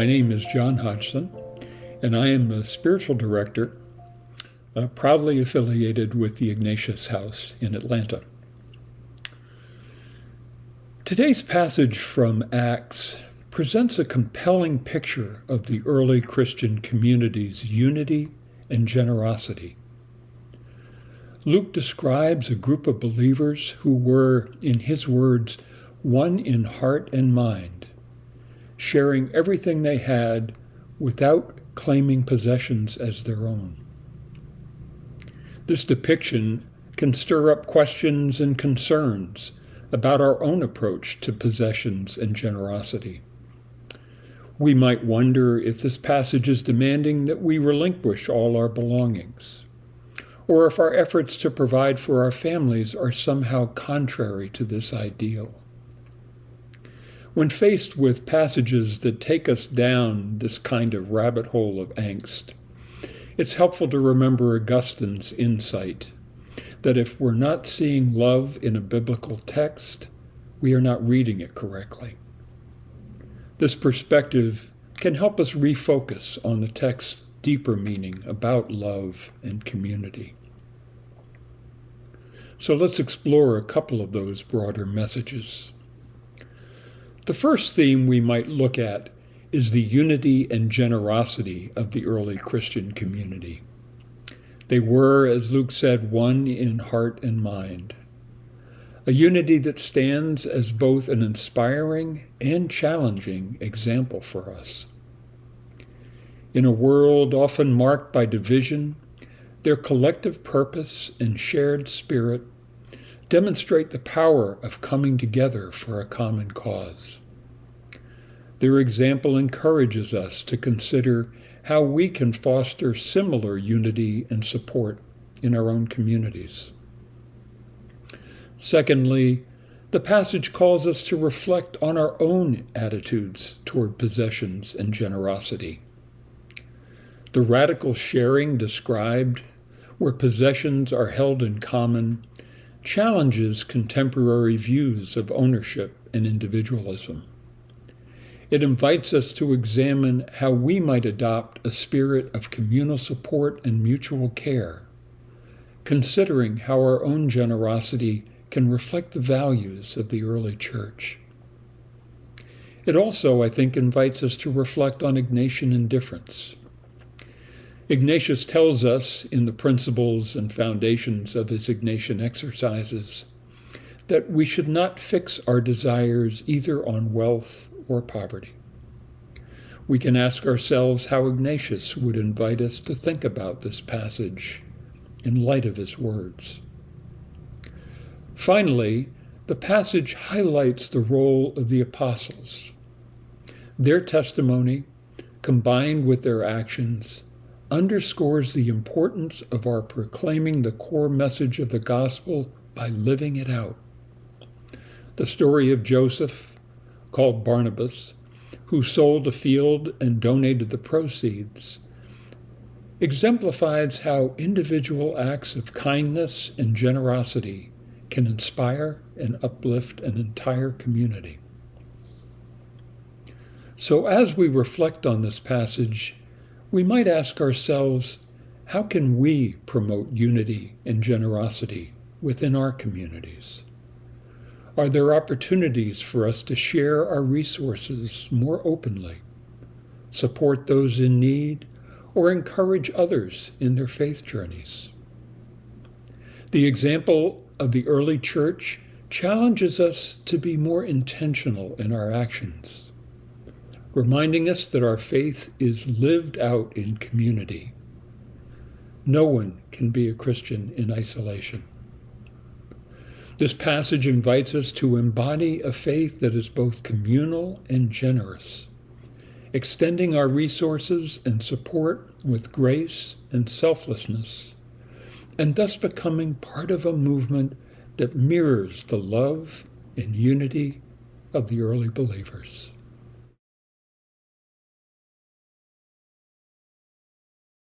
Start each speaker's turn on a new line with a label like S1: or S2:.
S1: My name is John Hodgson, and I am a spiritual director, proudly affiliated with the Ignatius House in Atlanta. Today's passage from Acts presents a compelling picture of the early Christian community's unity and generosity. Luke describes a group of believers who were, in his words, one in heart and mind, sharing everything they had without claiming possessions as their own. This depiction can stir up questions and concerns about our own approach to possessions and generosity. We might wonder if this passage is demanding that we relinquish all our belongings, or if our efforts to provide for our families are somehow contrary to this ideal. When faced with passages that take us down this kind of rabbit hole of angst, it's helpful to remember Augustine's insight that if we're not seeing love in a biblical text, we are not reading it correctly. This perspective can help us refocus on the text's deeper meaning about love and community. So let's explore a couple of those broader messages. The first theme we might look at is the unity and generosity of the early Christian community. They were, as Luke said, one in heart and mind. A unity that stands as both an inspiring and challenging example for us. In a world often marked by division, their collective purpose and shared spirit demonstrate the power of coming together for a common cause. Their example encourages us to consider how we can foster similar unity and support in our own communities. Secondly, the passage calls us to reflect on our own attitudes toward possessions and generosity. The radical sharing described, where possessions are held in common, challenges contemporary views of ownership and individualism. It invites us to examine how we might adopt a spirit of communal support and mutual care, considering how our own generosity can reflect the values of the early church. It also, I think, invites us to reflect on Ignatian indifference. Ignatius tells us in the principles and foundations of his Ignatian exercises that we should not fix our desires either on wealth or poverty. We can ask ourselves how Ignatius would invite us to think about this passage in light of his words. Finally, the passage highlights the role of the apostles. Their testimony, combined with their actions, underscores the importance of our proclaiming the core message of the gospel by living it out. The story of Joseph, called Barnabas, who sold a field and donated the proceeds, exemplifies how individual acts of kindness and generosity can inspire and uplift an entire community. So as we reflect on this passage, we might ask ourselves, how can we promote unity and generosity within our communities? Are there opportunities for us to share our resources more openly, support those in need, or encourage others in their faith journeys? The example of the early church challenges us to be more intentional in our actions, reminding us that our faith is lived out in community. No one can be a Christian in isolation. This passage invites us to embody a faith that is both communal and generous, extending our resources and support with grace and selflessness, and thus becoming part of a movement that mirrors the love and unity of the early believers.